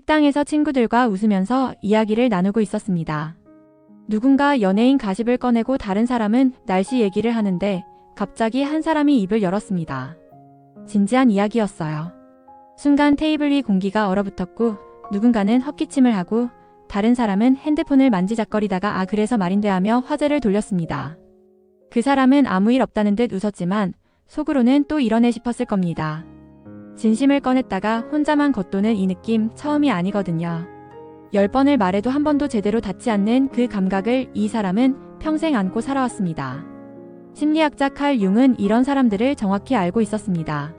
식당에서 친구들과 웃으면서 이야기를 나누고 있었습니다. 누군가 연예인 가십을 꺼내고 다른 사람은 날씨 얘기를 하는데 갑자기 한 사람이 입을 열었습니다. 진지한 이야기였어요. 순간 테이블 위 공기가 얼어붙었고 누군가는 헛기침을 하고 다른 사람은 핸드폰을 만지작거리다가 그래서 말인데 하며 화제를 돌렸습니다. 그 사람은 아무 일 없다는 듯 웃었지만 속으로는 또 이러네 싶었을 겁니다. 진심을 꺼냈다가 혼자만 겉도는 이 느낌 처음이 아니거든요. 10번을 말해도 한 번도 제대로 닿지 않는 그 감각을 이 사람은 평생 안고 살아왔습니다. 심리학자 칼 융은 이런 사람들을 정확히 알고 있었습니다.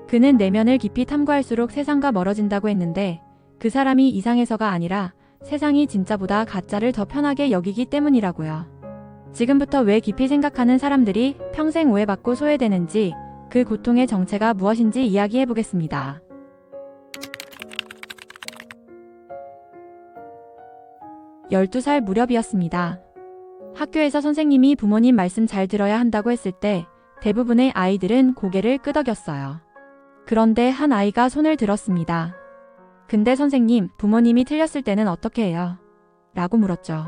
그는 내면을 깊이 탐구할수록 세상과 멀어진다고 했는데 그 사람이 이상해서가 아니라 세상이 진짜보다 가짜를 더 편하게 여기기 때문이라고요. 지금부터 왜 깊이 생각하는 사람들이 평생 오해받고 소외되는지 그 고통의 정체가 무엇인지 이야기해보겠습니다. 12살 무렵이었습니다. 학교에서 선생님이 부모님 말씀 잘 들어야 한다고 했을 때 대부분의 아이들은 고개를 끄덕였어요. 그런데 한 아이가 손을 들었습니다. 근데 선생님, 부모님이 틀렸을 때는 어떻게 해요? 라고 물었죠.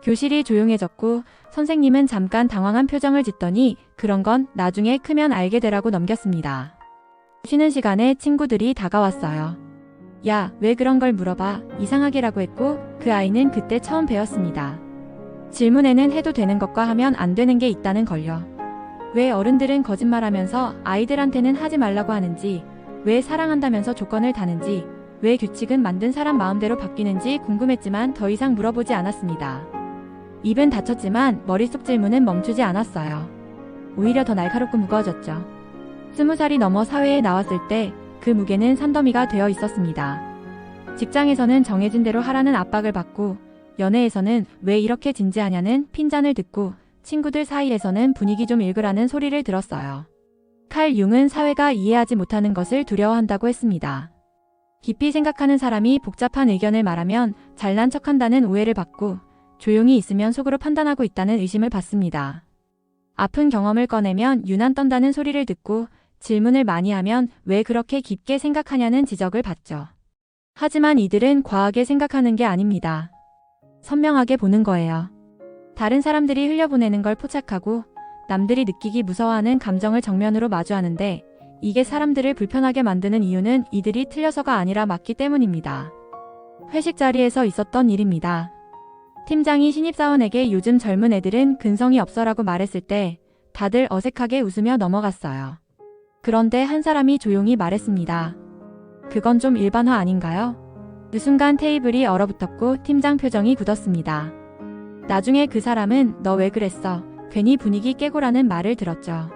교실이 조용해졌고 선생님은 잠깐 당황한 표정을 짓더니 그런 건 나중에 크면 알게 되라고 넘겼습니다. 쉬는 시간에 친구들이 다가왔어요. 야, 왜 그런 걸 물어봐? 이상하게라고 했고 그 아이는 그때 처음 배웠습니다. 질문에는 해도 되는 것과 하면 안 되는 게 있다는 걸요. 왜 어른들은 거짓말하면서 아이들한테는 하지 말라고 하는지, 왜 사랑한다면서 조건을 다는지, 왜 규칙은 만든 사람 마음대로 바뀌는지 궁금했지만 더 이상 물어보지 않았습니다. 입은 닫혔지만 머릿속 질문은 멈추지 않았어요. 오히려 더 날카롭고 무거워졌죠. 20살이 넘어 사회에 나왔을 때 그 무게는 산더미가 되어 있었습니다. 직장에서는 정해진 대로 하라는 압박을 받고 연애에서는 왜 이렇게 진지하냐는 핀잔을 듣고 친구들 사이에서는 분위기 좀 읽으라는 소리를 들었어요. 칼 융은 사회가 이해하지 못하는 것을 두려워한다고 했습니다. 깊이 생각하는 사람이 복잡한 의견을 말하면 잘난 척한다는 오해를 받고 조용히 있으면 속으로 판단하고 있다는 의심을 받습니다. 아픈 경험을 꺼내면 유난 떤다는 소리를 듣고 질문을 많이 하면 왜 그렇게 깊게 생각하냐는 지적을 받죠. 하지만 이들은 과하게 생각하는 게 아닙니다. 선명하게 보는 거예요. 다른 사람들이 흘려보내는 걸 포착하고 남들이 느끼기 무서워하는 감정을 정면으로 마주하는데 이게 사람들을 불편하게 만드는 이유는 이들이 틀려서가 아니라 맞기 때문입니다. 회식 자리에서 있었던 일입니다. 팀장이 신입사원에게 요즘 젊은 애들은 근성이 없어라고 말했을 때 다들 어색하게 웃으며 넘어갔어요. 그런데 한 사람이 조용히 말했습니다. 그건 좀 일반화 아닌가요? 그 순간 테이블이 얼어붙었고 팀장 표정이 굳었습니다. 나중에 그 사람은 너 왜 그랬어? 괜히 분위기 깨고라는 말을 들었죠.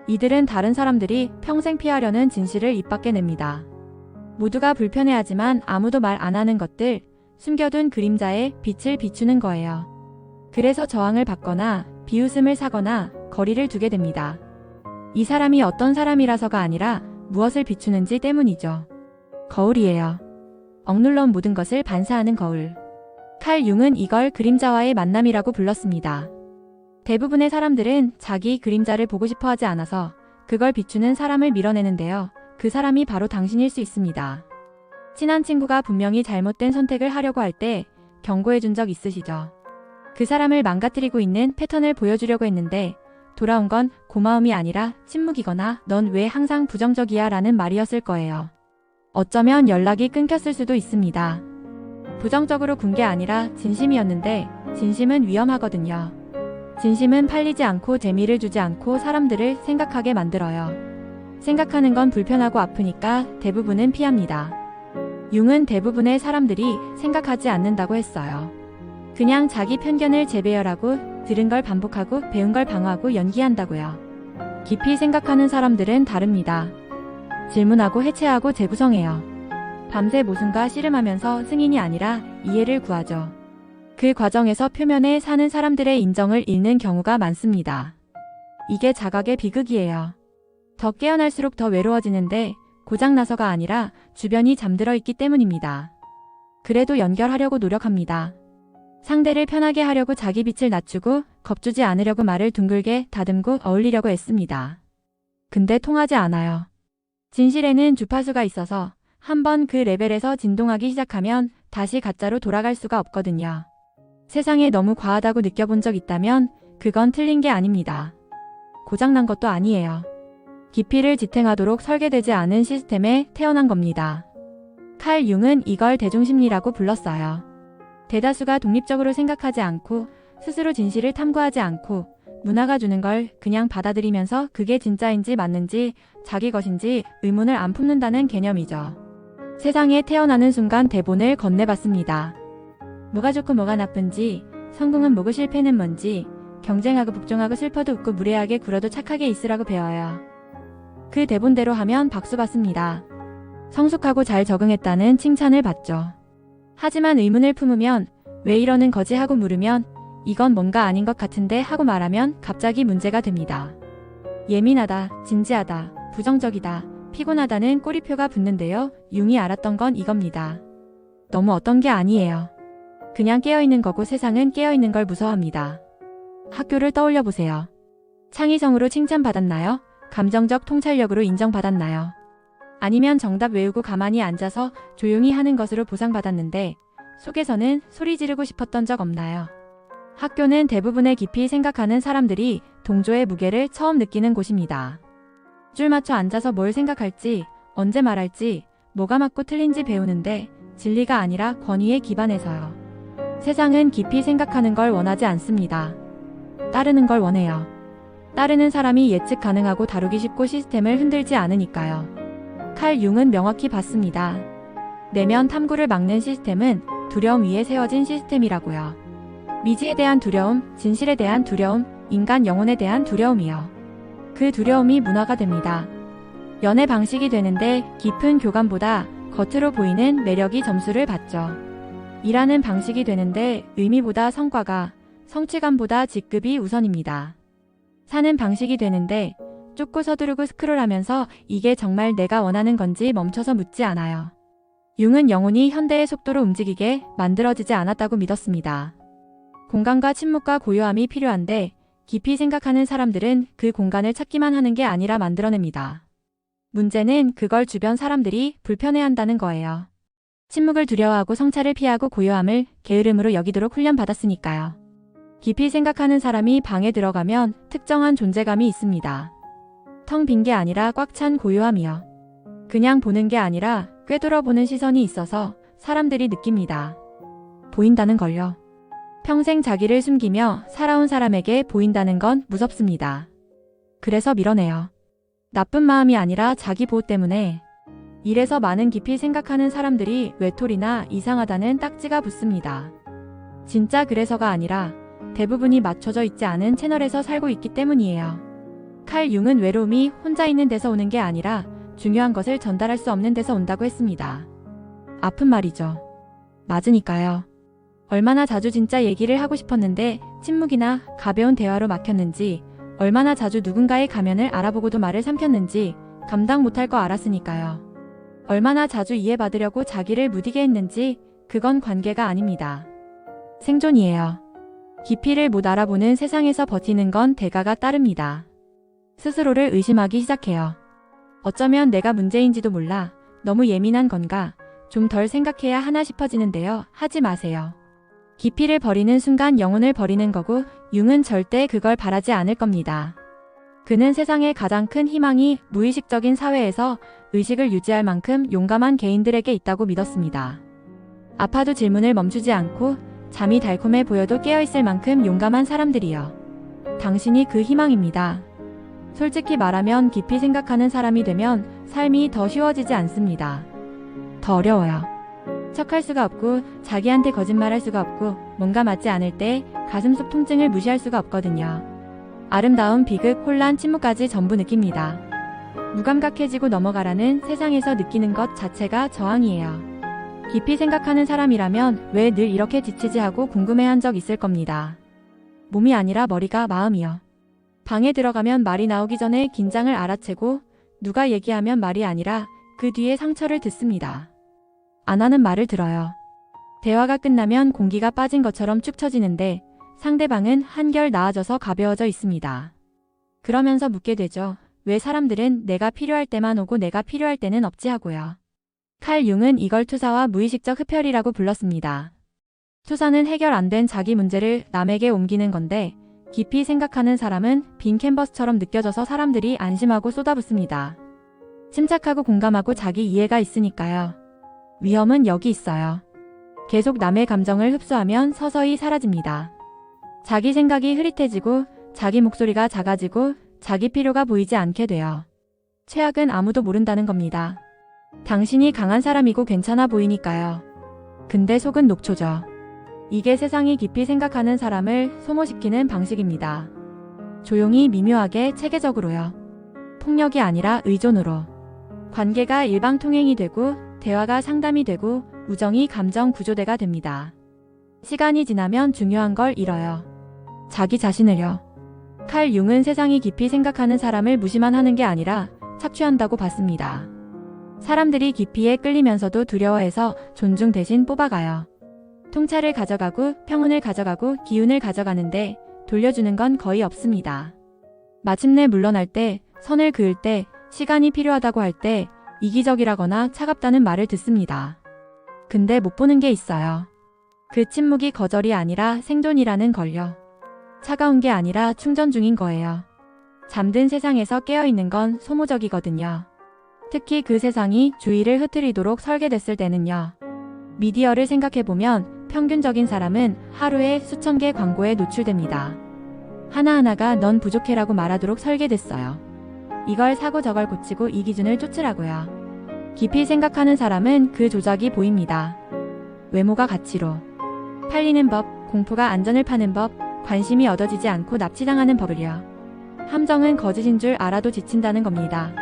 이들은 다른 사람들이 평생 피하려는 진실을 입 밖에 냅니다. 모두가 불편해하지만 아무도 말 안 하는 것들, 숨겨둔 그림자에 빛을 비추는 거예요. 그래서 저항을 받거나 비웃음을 사거나 거리를 두게 됩니다. 이 사람이 어떤 사람이라서가 아니라 무엇을 비추는지 때문이죠. 거울이에요. 억눌러온 모든 것을 반사하는 거울. 칼 융은 이걸 그림자와의 만남이라고 불렀습니다. 대부분의 사람들은 자기 그림자를 보고 싶어 하지 않아서 그걸 비추는 사람을 밀어내는데요. 그 사람이 바로 당신일 수 있습니다. 친한 친구가 분명히 잘못된 선택을 하려고 할 때 경고해 준 적 있으시죠? 그 사람을 망가뜨리고 있는 패턴을 보여주려고 했는데 돌아온 건 고마움이 아니라 침묵이거나 넌 왜 항상 부정적이야 라는 말이었을 거예요. 어쩌면 연락이 끊겼을 수도 있습니다. 부정적으로 군 게 아니라 진심이었는데 진심은 위험하거든요. 진심은 팔리지 않고 재미를 주지 않고 사람들을 생각하게 만들어요. 생각하는 건 불편하고 아프니까 대부분은 피합니다. 융은 대부분의 사람들이 생각하지 않는다고 했어요. 그냥 자기 편견을 재배열하고 들은 걸 반복하고 배운 걸 방어하고 연기한다고요. 깊이 생각하는 사람들은 다릅니다. 질문하고 해체하고 재구성해요. 밤새 모순과 씨름하면서 승인이 아니라 이해를 구하죠. 그 과정에서 표면에 사는 사람들의 인정을 잃는 경우가 많습니다. 이게 자각의 비극이에요. 더 깨어날수록 더 외로워지는데 고장나서가 아니라 주변이 잠들어 있기 때문입니다. 그래도 연결하려고 노력합니다. 상대를 편하게 하려고 자기 빛을 낮추고 겁주지 않으려고 말을 둥글게 다듬고 어울리려고 애씁니다. 근데 통하지 않아요. 진실에는 주파수가 있어서 한번 그 레벨에서 진동하기 시작하면 다시 가짜로 돌아갈 수가 없거든요. 세상에 너무 과하다고 느껴본 적 있다면 그건 틀린 게 아닙니다. 고장난 것도 아니에요. 깊이를 지탱하도록 설계되지 않은 시스템에 태어난 겁니다. 칼 융은 이걸 대중심리라고 불렀어요. 대다수가 독립적으로 생각하지 않고 스스로 진실을 탐구하지 않고 문화가 주는 걸 그냥 받아들이면서 그게 진짜인지 맞는지 자기 것인지 의문을 안 품는다는 개념이죠. 세상에 태어나는 순간 대본을 건네봤습니다. 뭐가 좋고 뭐가 나쁜지, 성공은 뭐고 실패는 뭔지, 경쟁하고 복종하고 슬퍼도 웃고 무례하게 굴어도 착하게 있으라고 배워요. 그 대본대로 하면 박수 받습니다. 성숙하고 잘 적응했다는 칭찬을 받죠. 하지만 의문을 품으면 왜 이러는 거지 하고 물으면 이건 뭔가 아닌 것 같은데 하고 말하면 갑자기 문제가 됩니다. 예민하다, 진지하다, 부정적이다, 피곤하다는 꼬리표가 붙는데요. 융이 알았던 건 이겁니다. 너무 어떤 게 아니에요. 그냥 깨어있는 거고 세상은 깨어있는 걸 무서워합니다. 학교를 떠올려 보세요. 창의성으로 칭찬받았나요? 감정적 통찰력으로 인정받았나요? 아니면 정답 외우고 가만히 앉아서 조용히 하는 것으로 보상받았는데 속에서는 소리 지르고 싶었던 적 없나요? 학교는 대부분의 깊이 생각하는 사람들이 동조의 무게를 처음 느끼는 곳입니다. 줄 맞춰 앉아서 뭘 생각할지, 언제 말할지, 뭐가 맞고 틀린지 배우는데 진리가 아니라 권위에 기반해서요. 세상은 깊이 생각하는 걸 원하지 않습니다. 따르는 걸 원해요. 따르는 사람이 예측 가능하고 다루기 쉽고 시스템을 흔들지 않으니까요. 칼 융은 명확히 봤습니다. 내면 탐구를 막는 시스템은 두려움 위에 세워진 시스템이라고요. 미지에 대한 두려움, 진실에 대한 두려움, 인간 영혼에 대한 두려움이요. 그 두려움이 문화가 됩니다. 연애 방식이 되는데 깊은 교감보다 겉으로 보이는 매력이 점수를 받죠. 일하는 방식이 되는데 의미보다 성과가, 성취감보다 직급이 우선입니다. 사는 방식이 되는데 쫓고 서두르고 스크롤하면서 이게 정말 내가 원하는 건지 멈춰서 묻지 않아요. 융은 영혼이 현대의 속도로 움직이게 만들어지지 않았다고 믿었습니다. 공간과 침묵과 고요함이 필요한데 깊이 생각하는 사람들은 그 공간을 찾기만 하는 게 아니라 만들어냅니다. 문제는 그걸 주변 사람들이 불편해한다는 거예요. 침묵을 두려워하고 성찰을 피하고 고요함을 게으름으로 여기도록 훈련받았으니까요. 깊이 생각하는 사람이 방에 들어가면 특정한 존재감이 있습니다. 텅 빈 게 아니라 꽉 찬 고요함이요. 그냥 보는 게 아니라 꿰돌아보는 시선이 있어서 사람들이 느낍니다. 보인다는 걸요. 평생 자기를 숨기며 살아온 사람에게 보인다는 건 무섭습니다. 그래서 밀어내요. 나쁜 마음이 아니라 자기 보호 때문에. 이래서 많은 깊이 생각하는 사람들이 외톨이나 이상하다는 딱지가 붙습니다. 진짜 그래서가 아니라 대부분이 맞춰져 있지 않은 채널에서 살고 있기 때문이에요. 칼 융은 외로움이 혼자 있는 데서 오는 게 아니라 중요한 것을 전달할 수 없는 데서 온다고 했습니다. 아픈 말이죠. 맞으니까요. 얼마나 자주 진짜 얘기를 하고 싶었는데 침묵이나 가벼운 대화로 막혔는지, 얼마나 자주 누군가의 가면을 알아보고도 말을 삼켰는지 감당 못할 거 알았으니까요. 얼마나 자주 이해받으려고 자기를 무디게 했는지 그건 관계가 아닙니다. 생존이에요. 깊이를 못 알아보는 세상에서 버티는 건 대가가 따릅니다. 스스로를 의심하기 시작해요. 어쩌면 내가 문제인지도 몰라. 너무 예민한 건가? 좀 덜 생각해야 하나 싶어지는데요. 하지 마세요. 깊이를 버리는 순간 영혼을 버리는 거고 융은 절대 그걸 바라지 않을 겁니다. 그는 세상의 가장 큰 희망이 무의식적인 사회에서 의식을 유지할 만큼 용감한 개인들에게 있다고 믿었습니다. 아파도 질문을 멈추지 않고 잠이 달콤해 보여도 깨어있을 만큼 용감한 사람들이요. 당신이 그 희망입니다. 솔직히 말하면 깊이 생각하는 사람이 되면 삶이 더 쉬워지지 않습니다. 더 어려워요. 척할 수가 없고 자기한테 거짓말할 수가 없고 뭔가 맞지 않을 때 가슴속 통증을 무시할 수가 없거든요. 아름다움, 비극, 혼란, 침묵까지 전부 느낍니다. 무감각해지고 넘어가라는 세상에서 느끼는 것 자체가 저항이에요. 깊이 생각하는 사람이라면 왜 늘 이렇게 지치지 하고 궁금해한 적 있을 겁니다. 몸이 아니라 머리가 마음이요. 방에 들어가면 말이 나오기 전에 긴장을 알아채고 누가 얘기하면 말이 아니라 그 뒤에 상처를 듣습니다. 안 하는 말을 들어요. 대화가 끝나면 공기가 빠진 것처럼 축 처지는데 상대방은 한결 나아져서 가벼워져 있습니다. 그러면서 묻게 되죠. 왜 사람들은 내가 필요할 때만 오고 내가 필요할 때는 없지 하고요. 칼 융은 이걸 투사와 무의식적 흡혈이라고 불렀습니다. 투사는 해결 안 된 자기 문제를 남에게 옮기는 건데 깊이 생각하는 사람은 빈 캔버스처럼 느껴져서 사람들이 안심하고 쏟아붓습니다. 침착하고 공감하고 자기 이해가 있으니까요. 위험은 여기 있어요. 계속 남의 감정을 흡수하면 서서히 사라집니다. 자기 생각이 흐릿해지고 자기 목소리가 작아지고 자기 필요가 보이지 않게 돼요. 최악은 아무도 모른다는 겁니다. 당신이 강한 사람이고 괜찮아 보이니까요. 근데 속은 녹초죠. 이게 세상이 깊이 생각하는 사람을 소모시키는 방식입니다. 조용히 미묘하게 체계적으로요. 폭력이 아니라 의존으로. 관계가 일방통행이 되고 대화가 상담이 되고 우정이 감정 구조대가 됩니다. 시간이 지나면 중요한 걸 잃어요. 자기 자신을요. 칼 융은 세상이 깊이 생각하는 사람을 무시만 하는 게 아니라 착취한다고 봤습니다. 사람들이 깊이에 끌리면서도 두려워해서 존중 대신 뽑아가요. 통찰을 가져가고 평온을 가져가고 기운을 가져가는데 돌려주는 건 거의 없습니다. 마침내 물러날 때, 선을 그을 때, 시간이 필요하다고 할 때 이기적이라거나 차갑다는 말을 듣습니다. 근데 못 보는 게 있어요. 그 침묵이 거절이 아니라 생존이라는 걸요. 차가운 게 아니라 충전 중인 거예요. 잠든 세상에서 깨어있는 건 소모적이거든요. 특히 그 세상이 주의를 흐트리도록 설계됐을 때는요. 미디어를 생각해보면 평균적인 사람은 하루에 수천 개 광고에 노출됩니다. 하나하나가 넌 부족해라고 말하도록 설계됐어요. 이걸 사고 저걸 고치고 이 기준을 쫓으라고요. 깊이 생각하는 사람은 그 조작이 보입니다. 외모가 가치로. 팔리는 법, 공포가 안전을 파는 법, 관심이 얻어지지 않고 납치당하는 법을요. 함정은 거짓인 줄 알아도 지친다는 겁니다.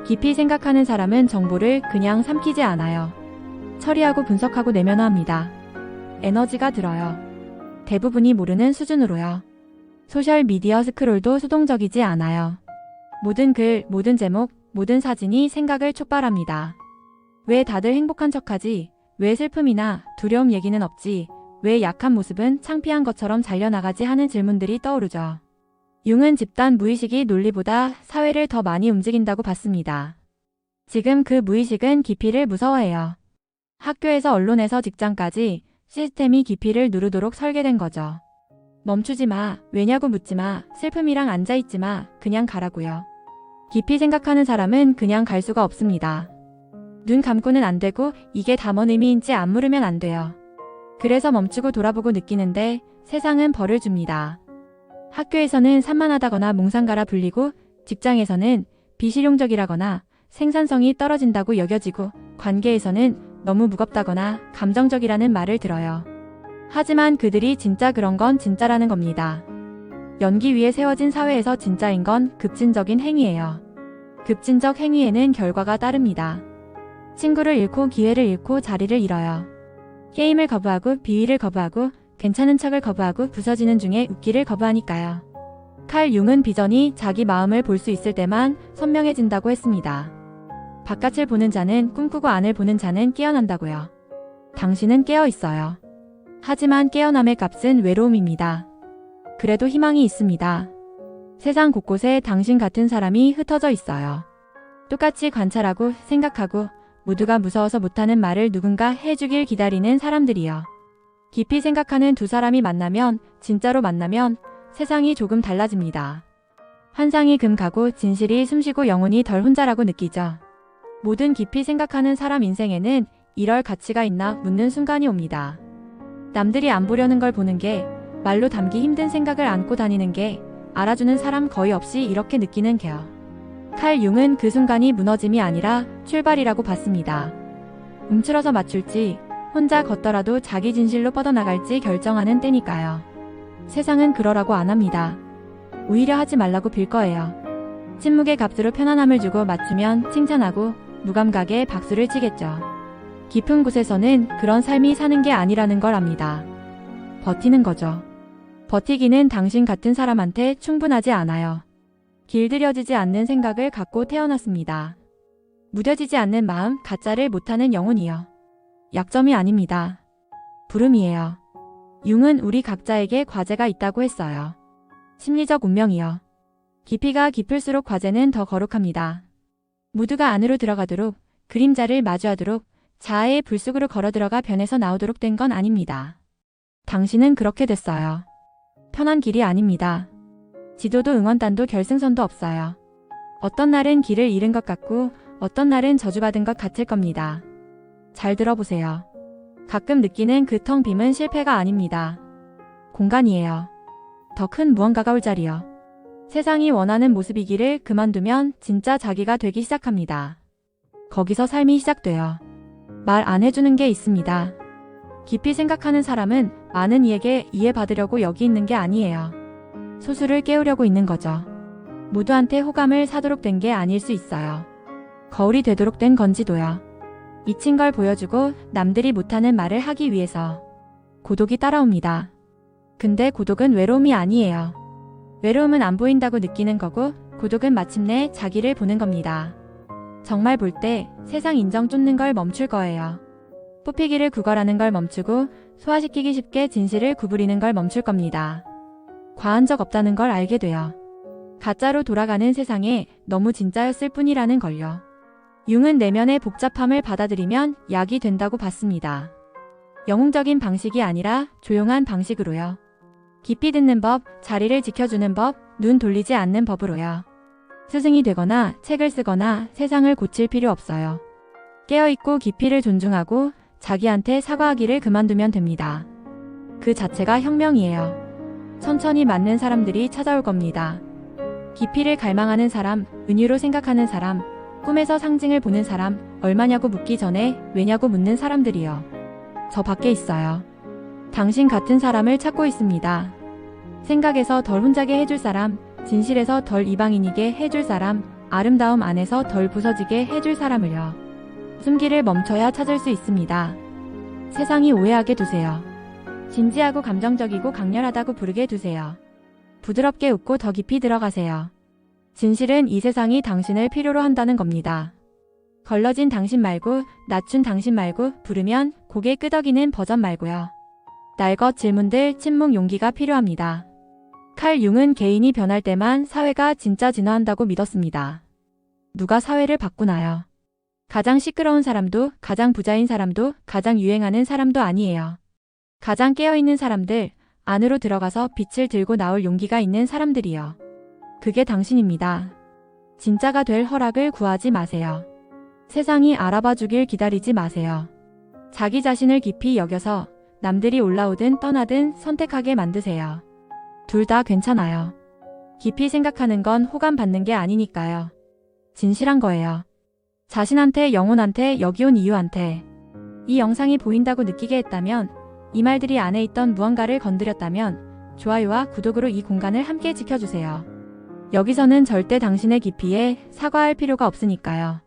깊이 생각하는 사람은 정보를 그냥 삼키지 않아요. 처리하고 분석하고 내면화합니다. 에너지가 들어요. 대부분이 모르는 수준으로요. 소셜미디어 스크롤도 수동적이지 않아요. 모든 글, 모든 제목, 모든 사진이 생각을 촉발합니다. 왜 다들 행복한 척하지? 왜 슬픔이나 두려움 얘기는 없지? 왜 약한 모습은 창피한 것처럼 잘려나가지 하는 질문들이 떠오르죠. 융은 집단 무의식이 논리보다 사회를 더 많이 움직인다고 봤습니다. 지금 그 무의식은 깊이를 무서워해요. 학교에서 언론에서 직장까지 시스템이 깊이를 누르도록 설계된 거죠. 멈추지 마, 왜냐고 묻지 마, 슬픔이랑 앉아있지 마, 그냥 가라고요. 깊이 생각하는 사람은 그냥 갈 수가 없습니다. 눈 감고는 안 되고 이게 다 뭔 의미인지 안 물으면 안 돼요. 그래서 멈추고 돌아보고 느끼는데 세상은 벌을 줍니다. 학교에서는 산만하다거나 몽상가라 불리고 직장에서는 비실용적이라거나 생산성이 떨어진다고 여겨지고 관계에서는 너무 무겁다거나 감정적이라는 말을 들어요. 하지만 그들이 진짜 그런 건 진짜라는 겁니다. 연기 위에 세워진 사회에서 진짜인 건 급진적인 행위예요. 급진적 행위에는 결과가 따릅니다. 친구를 잃고 기회를 잃고 자리를 잃어요. 게임을 거부하고 비위를 거부하고 괜찮은 척을 거부하고 부서지는 중에 웃기를 거부하니까요. 칼 융은 비전이 자기 마음을 볼 수 있을 때만 선명해진다고 했습니다. 바깥을 보는 자는 꿈꾸고 안을 보는 자는 깨어난다고요. 당신은 깨어있어요. 하지만 깨어남의 값은 외로움입니다. 그래도 희망이 있습니다. 세상 곳곳에 당신 같은 사람이 흩어져 있어요. 똑같이 관찰하고 생각하고 모두가 무서워서 못하는 말을 누군가 해주길 기다리는 사람들이요. 깊이 생각하는 두 사람이 만나면, 진짜로 만나면 세상이 조금 달라집니다. 환상이 금 가고 진실이 숨쉬고 영혼이 덜 혼자라고 느끼죠. 모든 깊이 생각하는 사람 인생에는 이럴 가치가 있나 묻는 순간이 옵니다. 남들이 안 보려는 걸 보는 게, 말로 담기 힘든 생각을 안고 다니는 게, 알아주는 사람 거의 없이 이렇게 느끼는 게요. 칼 융은 그 순간이 무너짐이 아니라 출발이라고 봤습니다. 움츠러서 맞출지, 혼자 걷더라도 자기 진실로 뻗어나갈지 결정하는 때니까요. 세상은 그러라고 안 합니다. 오히려 하지 말라고 빌 거예요. 침묵의 값으로 편안함을 주고 맞추면 칭찬하고 무감각에 박수를 치겠죠. 깊은 곳에서는 그런 삶이 사는 게 아니라는 걸 압니다. 버티는 거죠. 버티기는 당신 같은 사람한테 충분하지 않아요. 길들여지지 않는 생각을 갖고 태어났습니다. 무뎌지지 않는 마음, 가짜를 못하는 영혼이요. 약점이 아닙니다. 부름이에요. 융은 우리 각자에게 과제가 있다고 했어요. 심리적 운명이요. 깊이가 깊을수록 과제는 더 거룩합니다. 모두가 안으로 들어가도록 그림자를 마주하도록 자아의 불쑥으로 걸어들어가 변해서 나오도록 된 건 아닙니다. 당신은 그렇게 됐어요. 편한 길이 아닙니다. 지도도 응원단도 결승선도 없어요. 어떤 날은 길을 잃은 것 같고 어떤 날은 저주받은 것 같을 겁니다. 잘 들어보세요. 가끔 느끼는 그 텅 빔은 실패가 아닙니다. 공간이에요. 더 큰 무언가가 올 자리요. 세상이 원하는 모습이기를 그만두면 진짜 자기가 되기 시작합니다. 거기서 삶이 시작돼요. 말 안 해주는 게 있습니다. 깊이 생각하는 사람은 많은 이에게 이해받으려고 여기 있는 게 아니에요. 소수를 깨우려고 있는 거죠. 모두한테 호감을 사도록 된 게 아닐 수 있어요. 거울이 되도록 된 건지도요. 미친 걸 보여주고 남들이 못하는 말을 하기 위해서 고독이 따라옵니다. 근데 고독은 외로움이 아니에요. 외로움은 안 보인다고 느끼는 거고 고독은 마침내 자기를 보는 겁니다. 정말 볼 때 세상 인정 쫓는 걸 멈출 거예요. 뽑히기를 구걸하는 걸 멈추고 소화시키기 쉽게 진실을 구부리는 걸 멈출 겁니다. 과한 적 없다는 걸 알게 돼요. 가짜로 돌아가는 세상에 너무 진짜였을 뿐이라는 걸요. 융은 내면의 복잡함을 받아들이면 약이 된다고 봤습니다. 영웅적인 방식이 아니라 조용한 방식으로요. 깊이 듣는 법, 자리를 지켜주는 법, 눈 돌리지 않는 법으로요. 스승이 되거나 책을 쓰거나 세상을 고칠 필요 없어요. 깨어있고 깊이를 존중하고 자기한테 사과하기를 그만두면 됩니다. 그 자체가 혁명이에요. 천천히 맞는 사람들이 찾아올 겁니다. 깊이를 갈망하는 사람, 은유로 생각하는 사람, 꿈에서 상징을 보는 사람, 얼마냐고 묻기 전에 왜냐고 묻는 사람들이요. 저 밖에 있어요. 당신 같은 사람을 찾고 있습니다. 생각에서 덜 혼자게 해줄 사람, 진실에서 덜 이방인이게 해줄 사람, 아름다움 안에서 덜 부서지게 해줄 사람을요. 숨기를 멈춰야 찾을 수 있습니다. 세상이 오해하게 두세요. 진지하고 감정적이고 강렬하다고 부르게 두세요. 부드럽게 웃고 더 깊이 들어가세요. 진실은 이 세상이 당신을 필요로 한다는 겁니다. 걸러진 당신 말고, 낮춘 당신 말고, 부르면 고개 끄덕이는 버전 말고요. 날것 질문들, 침묵 용기가 필요합니다. 칼 융은 개인이 변할 때만 사회가 진짜 진화한다고 믿었습니다. 누가 사회를 바꾸나요? 가장 시끄러운 사람도, 가장 부자인 사람도, 가장 유행하는 사람도 아니에요. 가장 깨어있는 사람들, 안으로 들어가서 빛을 들고 나올 용기가 있는 사람들이요. 그게 당신입니다. 진짜가 될 허락을 구하지 마세요. 세상이 알아봐 주길 기다리지 마세요. 자기 자신을 깊이 여겨서 남들이 올라오든 떠나든 선택하게 만드세요. 둘 다 괜찮아요. 깊이 생각하는 건 호감 받는 게 아니니까요. 진실한 거예요. 자신한테, 영혼한테, 여기 온 이유한테. 이 영상이 보인다고 느끼게 했다면, 이 말들이 안에 있던 무언가를 건드렸다면 좋아요와 구독으로 이 공간을 함께 지켜주세요. 여기서는 절대 당신의 깊이에 사과할 필요가 없으니까요.